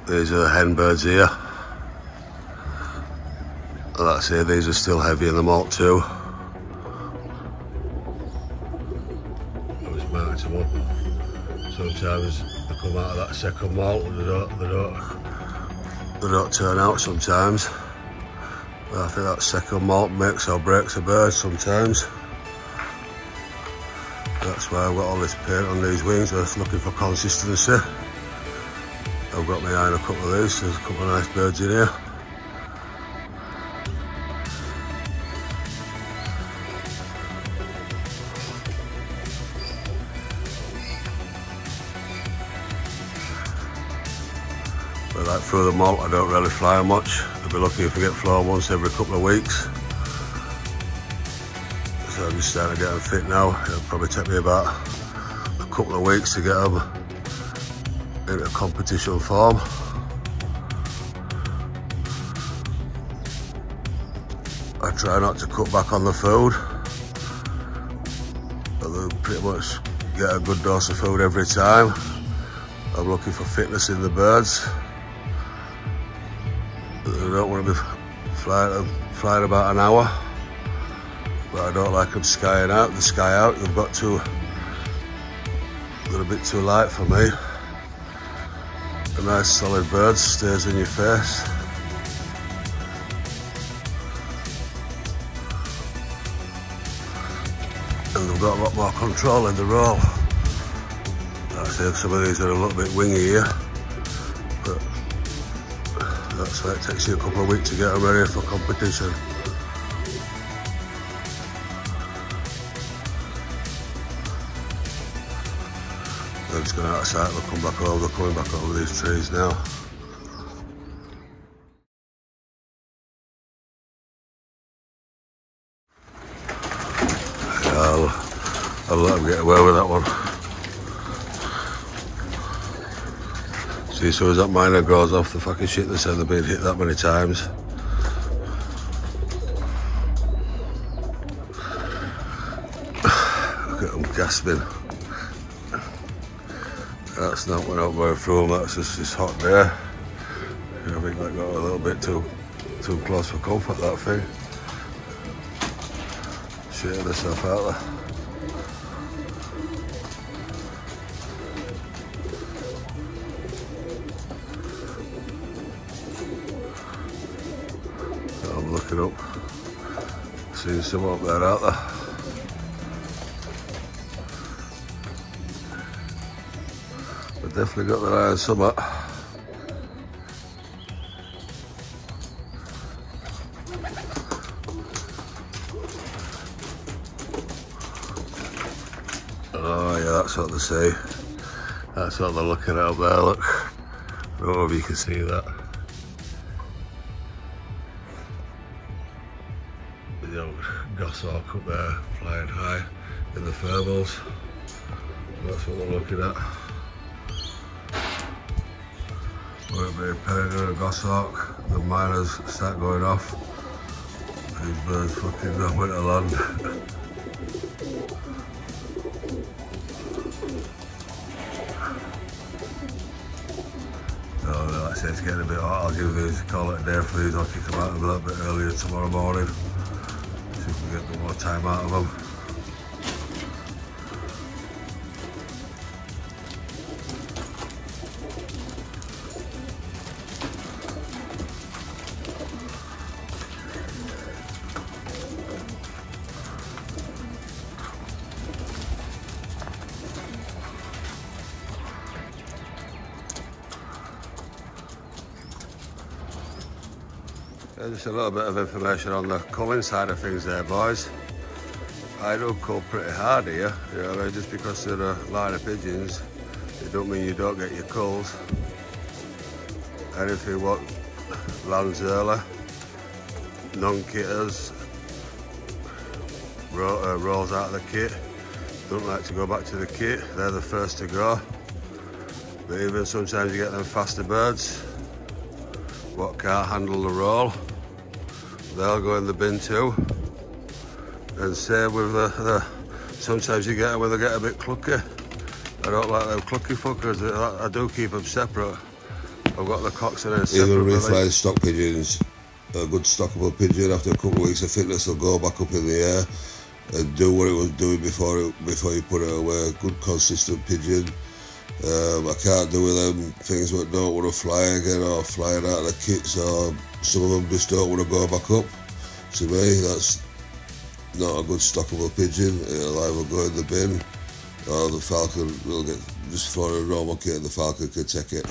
These are the hen birds here. Like I say, these are still heavy in the malt too. I was marked them up. Sometimes they come out of that second malt and they don't turn out sometimes. But I think that second malt makes or breaks a bird sometimes. That's why I've got all this paint on these wings. I was looking for consistency. I've got my eye on a couple of these. There's a couple of nice birds in here. But like through the malt, I don't really fly much. I'll be lucky if I get flown once every couple of weeks. So I'm just starting to get them fit now. It'll probably take me about a couple of weeks to get them into competition form. I try not to cut back on the food. I pretty much get a good dose of food every time. I'm looking for fitness in the birds. I don't want to be flying about an hour, but I don't like them skying out. They sky out, they've got they're a bit too light for me. A nice solid bird stays in your face. And they've got a lot more control in the roll. Like I say, some of these are a little bit wingy here, but that's why it takes you a couple of weeks to get them ready for competition. They're just going out of sight, they'll come back over, they're coming back over these trees now. I'll let them get away with that one. See, so as that miner goes off, the fucking shit they said they've been hit that many times. Look at them gasping. That's not went out very through them, that's just this hot day. I think that got a little bit too close for comfort, that thing. Shitting herself out there. I'm looking up, seeing some up there, out there. They've definitely got their eye on something. Oh yeah, that's what they say. That's what they're looking at up there, look. I don't know if you can see that. The old goshawk up there, flying high in the furballs. That's what they're looking at. When it being paired with a goshawk, the miners start going off. These birds fucking know where to land. So like I say, it's getting a bit hot. I'll give these, call it a day for these. I'll kick them out a little bit earlier tomorrow morning. See if we can get a bit more time out of them. Just a little bit of information on the culling side of things there, boys. I do cull pretty hard here, you know what I mean? Just because they're a line of pigeons, it don't mean you don't get your culls. Anything what lands early, non-kitters, rolls out of the kit, don't like to go back to the kit, they're the first to go. But even sometimes you get them faster birds, what can't handle the roll. They'll go in the bin too. And same with sometimes you get them when they get a bit clucky. I don't like them clucky fuckers. I do keep them separate. I've got the cocks in there. Even reflying stock pigeons, a good stockable pigeon after a couple of weeks of fitness will go back up in the air and do what it was doing before you put it away. Good consistent pigeon. I can't do with them things that don't want to fly again or flying out of the kits, or some of them just don't want to go back up. To me, that's not a good stockable pigeon. It'll either go in the bin or the falcon will get just thrown in a normal kit and the falcon can take it.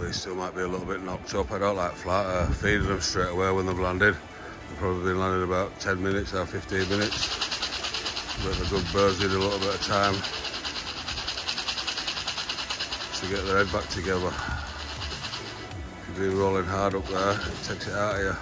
These still might be a little bit knocked up. I don't like feeding them straight away when they've landed. They've probably been landed about 10 minutes or 15 minutes. But the good birds need a little bit of time to get their head back together. If you've been rolling hard up there, it takes it out of you.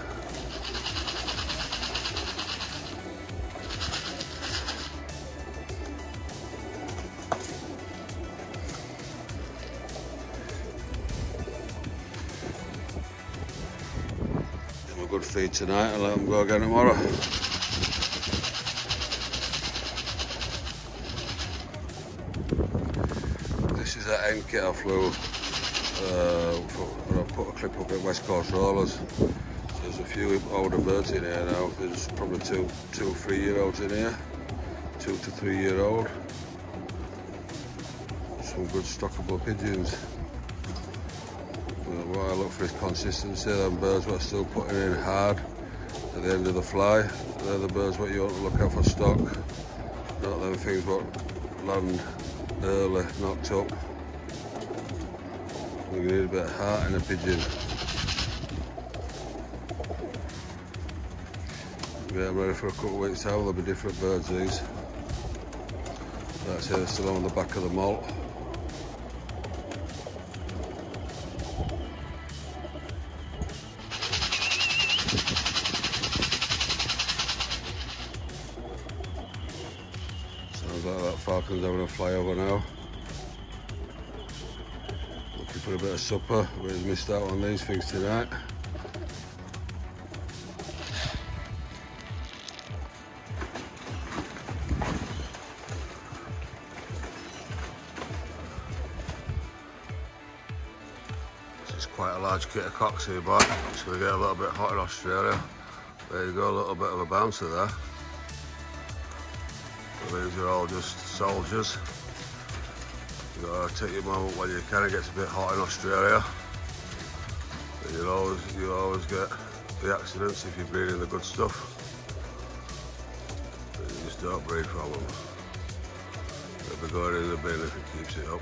Good feed tonight and let them go again tomorrow. This is that end kit I flew when I put a clip up at West Coast Rollers. So there's a few older birds in here now. There's probably two 3-year-olds in here, 2 to 3 year old. Some good stockable pigeons. What I look for is consistency. Them birds what are still putting in hard at the end of the fly, they're the birds what you want to look out for stock, not them things what land early, knocked up. You need a bit of heart in a pigeon. Yeah, I'm ready for a couple of weeks' time. There'll be different birds these. That's here, still on the back of the molt. Sounds like that falcon's having a flyover now. Looking for a bit of supper, but he's missed out on these things tonight. This is quite a large kit of cocks here, boy. It's going to get a little bit hot in Australia. There you go, a little bit of a bouncer there. These are all just soldiers. You've got to take your moment when you can. It gets a bit hot in Australia. But you'll always get the accidents if you're breeding the good stuff. But you just don't breed from them. They'll be going in the bin if it keeps it up.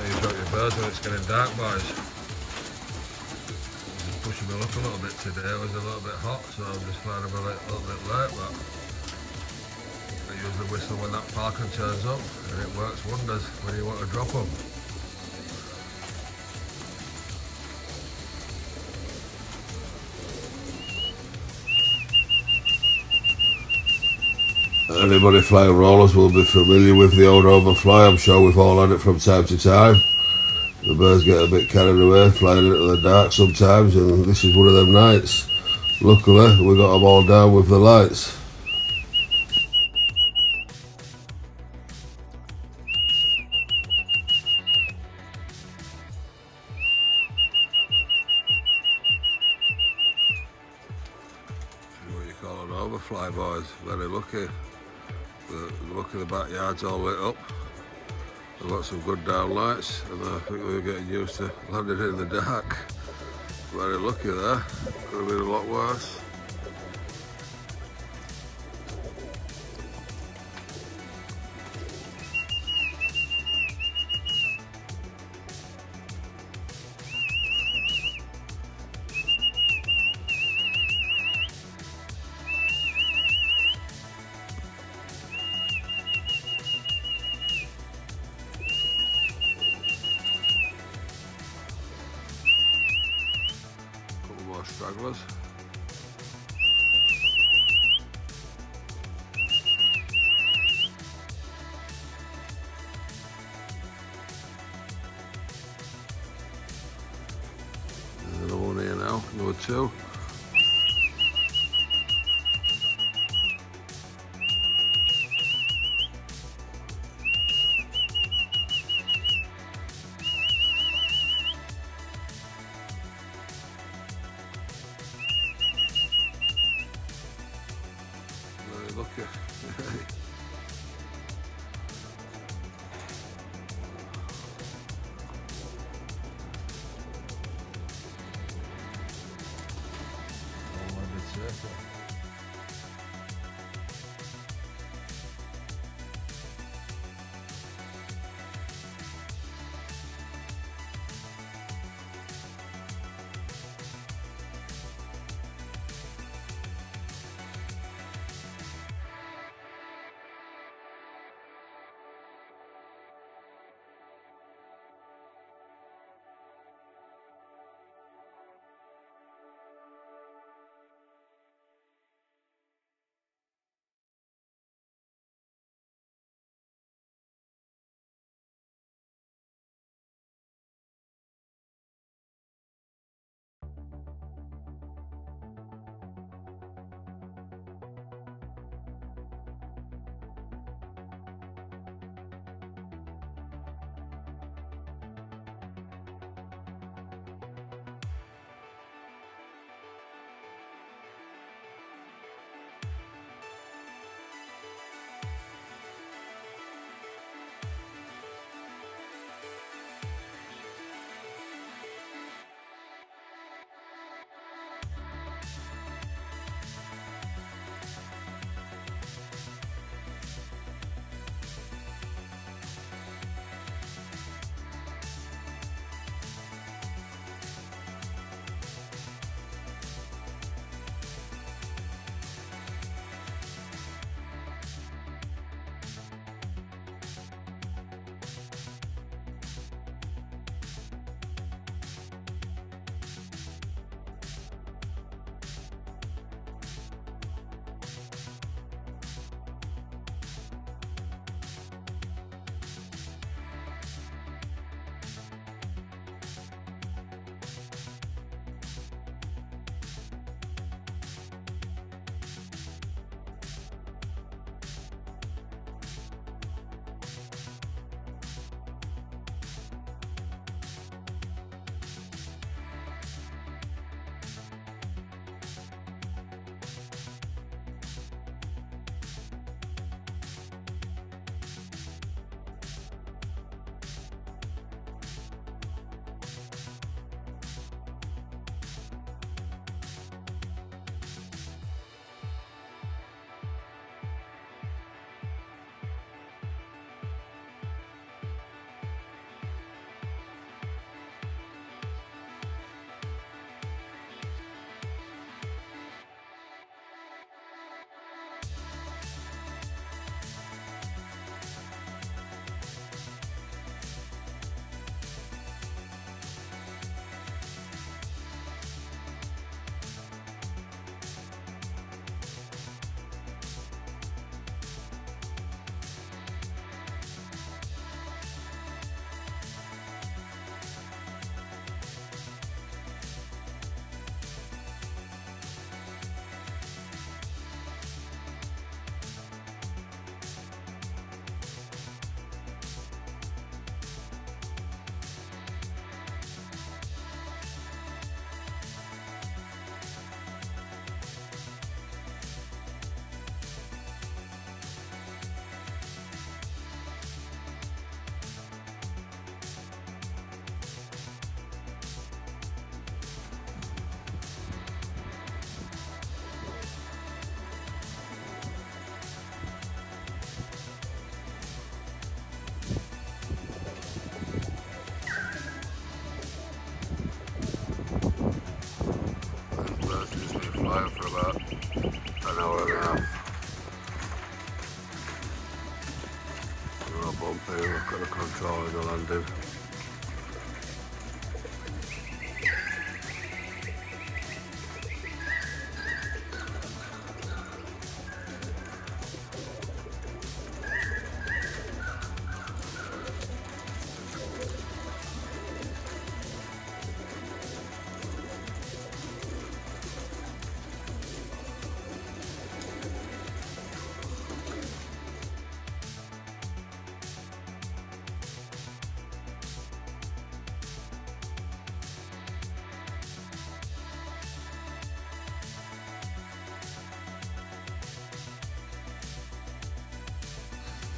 You've got your birds when it's getting dark, boys. I'm just pushing my luck a little bit today. It was a little bit hot, so I'm just flying them a little bit late, but I usually whistle when that falcon turns up, and it works wonders when you want to drop them. Anybody flying rollers will be familiar with the old overfly. I'm sure we've all had it from time to time. The birds get a bit carried away flying into the dark sometimes, and this is one of them nights. Luckily we got them all down with the lights. What you call an overfly, boys. Very lucky. Lucky the backyard's all lit up. We've got some good downlights, and I think we're getting used to landing in the dark. Very lucky there. Could have been a lot worse. stragglers. There's another one here now, number 2. Very lucky.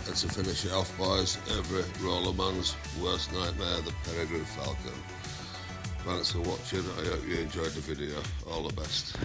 And to finish it off, boys, every roller man's worst nightmare, the peregrine falcon. Thanks for watching, I hope you enjoyed the video, all the best.